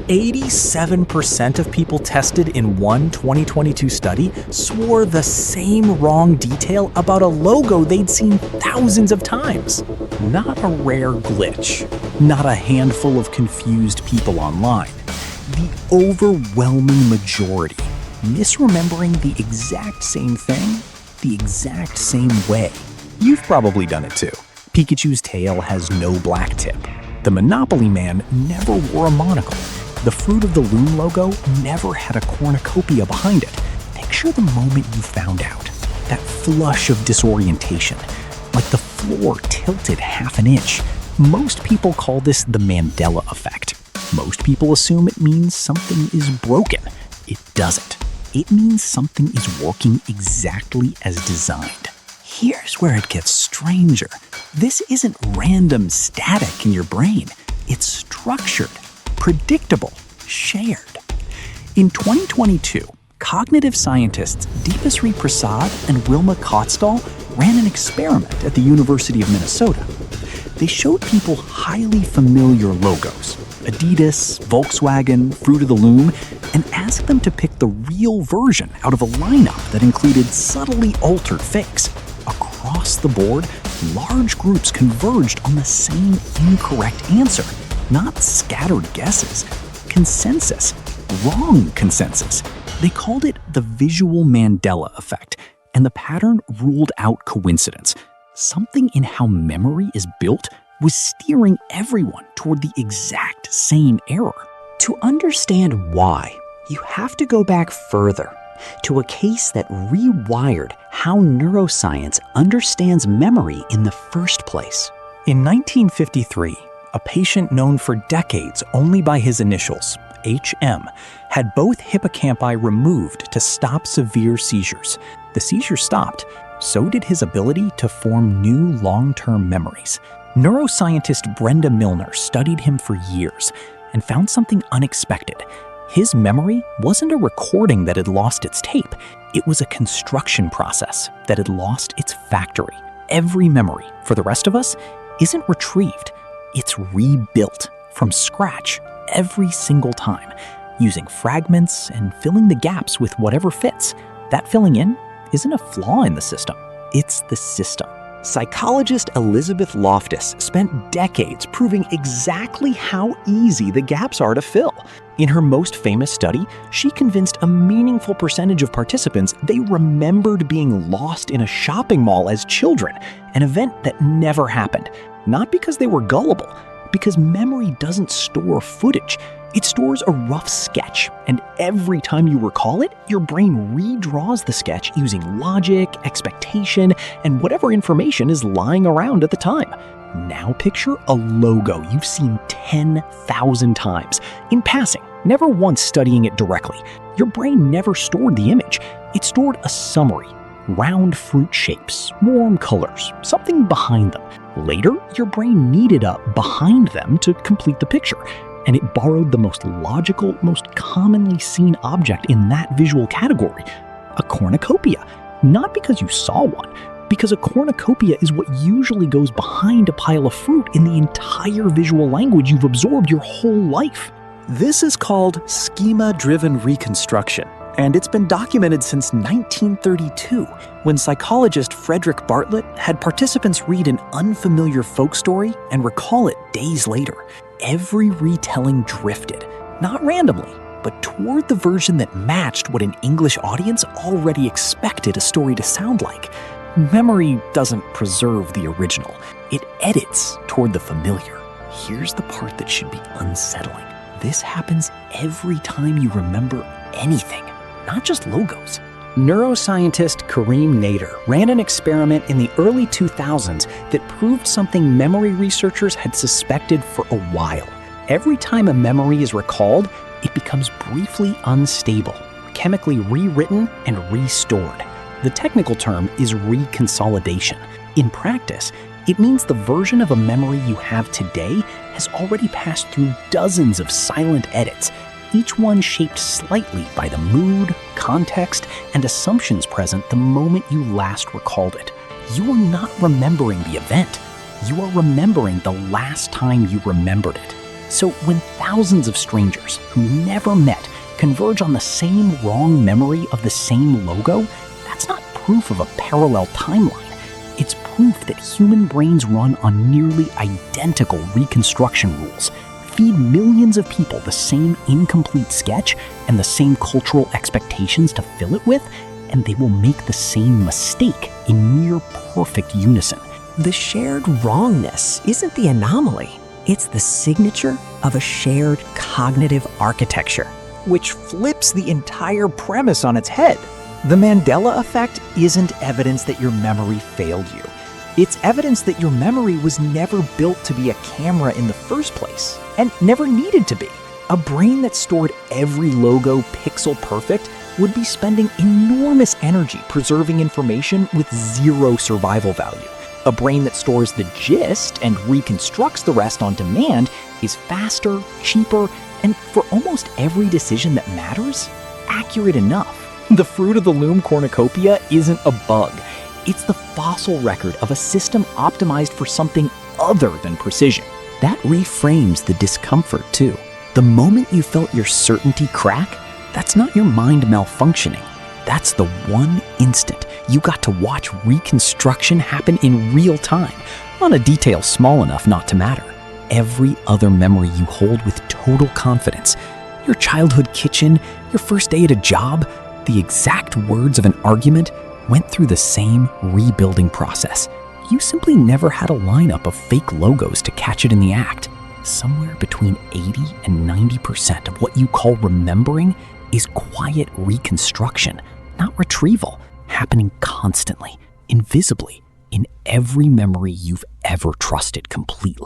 87% of people tested in one 2022 study swore the same wrong detail about a logo they'd seen thousands of times. Not a rare glitch, not a handful of confused people online. The overwhelming majority misremembering the exact same thing, the exact same way. You've probably done it too. Pikachu's tail has no black tip. The Monopoly Man never wore a monocle. The Fruit of the Loom logo never had a cornucopia behind it. Picture the moment you found out. That flush of disorientation, like the floor tilted half an inch. Most people call this the Mandela Effect. Most people assume it means something is broken. It doesn't. It means something is working exactly as designed. Here's where it gets stranger. This isn't random static in your brain. It's structured, predictable, shared. In 2022, cognitive scientists Deepasri Prasad and Wilma Kotstall ran an experiment at the University of Minnesota. They showed people highly familiar logos, Adidas, Volkswagen, Fruit of the Loom, and asked them to pick the real version out of a lineup that included subtly altered fakes. Across the board, large groups converged on the same incorrect answer, not scattered guesses. Consensus, wrong consensus. They called it the visual Mandela effect, and the pattern ruled out coincidence. Something in how memory is built was steering everyone toward the exact same error. To understand why, you have to go back further, to a case that rewired how neuroscience understands memory in the first place. In 1953, a patient known for decades only by his initials, HM, had both hippocampi removed to stop severe seizures. The seizure stopped, so did his ability to form new long-term memories. Neuroscientist Brenda Milner studied him for years and found something unexpected. His memory wasn't a recording that had lost its tape. It was a construction process that had lost its factory. Every memory, for the rest of us, isn't retrieved. It's rebuilt from scratch every single time, using fragments and filling the gaps with whatever fits. That filling in isn't a flaw in the system. It's the system. Psychologist Elizabeth Loftus spent decades proving exactly how easy the gaps are to fill. In her most famous study, she convinced a meaningful percentage of participants they remembered being lost in a shopping mall as children, an event that never happened. Not because they were gullible, because memory doesn't store footage. It stores a rough sketch, and every time you recall it, your brain redraws the sketch using logic, expectation, and whatever information is lying around at the time. Now picture a logo you've seen 10,000 times, in passing, never once studying it directly. Your brain never stored the image. It stored a summary. Round fruit shapes, warm colors, something behind them. Later, your brain needed a behind them to complete the picture, and it borrowed the most logical, most commonly seen object in that visual category, a cornucopia. Not because you saw one, because a cornucopia is what usually goes behind a pile of fruit in the entire visual language you've absorbed your whole life. This is called schema-driven reconstruction, and it's been documented since 1932, when psychologist Frederic Bartlett had participants read an unfamiliar folk story and recall it days later. Every retelling drifted, not randomly, but toward the version that matched what an English audience already expected a story to sound like. Memory doesn't preserve the original. It edits toward the familiar. Here's the part that should be unsettling. This happens every time you remember anything, not just logos. Neuroscientist Karim Nader ran an experiment in the early 2000s that proved something memory researchers had suspected for a while. Every time a memory is recalled, it becomes briefly unstable, chemically rewritten and restored. The technical term is reconsolidation. In practice, it means the version of a memory you have today has already passed through dozens of silent edits, each one shaped slightly by the mood, context, and assumptions present the moment you last recalled it. You are not remembering the event. You are remembering the last time you remembered it. So when thousands of strangers who never met converge on the same wrong memory of the same logo, that's not proof of a parallel timeline. It's proof that human brains run on nearly identical reconstruction rules, feed millions of people the same incomplete sketch and the same cultural expectations to fill it with, and they will make the same mistake in near perfect unison. The shared wrongness isn't the anomaly. It's the signature of a shared cognitive architecture. Which flips the entire premise on its head. The Mandela Effect isn't evidence that your memory failed you. It's evidence that your memory was never built to be a camera in the first place, and never needed to be. A brain that stored every logo pixel perfect would be spending enormous energy preserving information with zero survival value. A brain that stores the gist and reconstructs the rest on demand is faster, cheaper, and for almost every decision that matters, accurate enough. The fruit of the loom cornucopia isn't a bug. It's the fossil record of a system optimized for something other than precision. That reframes the discomfort too. The moment you felt your certainty crack, that's not your mind malfunctioning. That's the one instant you got to watch reconstruction happen in real time, on a detail small enough not to matter. Every other memory you hold with total confidence, your childhood kitchen, your first day at a job, the exact words of an argument, went through the same rebuilding process. You simply never had a lineup of fake logos to catch it in the act. Somewhere between 80 and 90% of what you call remembering is quiet reconstruction, not retrieval, happening constantly, invisibly, in every memory you've ever trusted completely.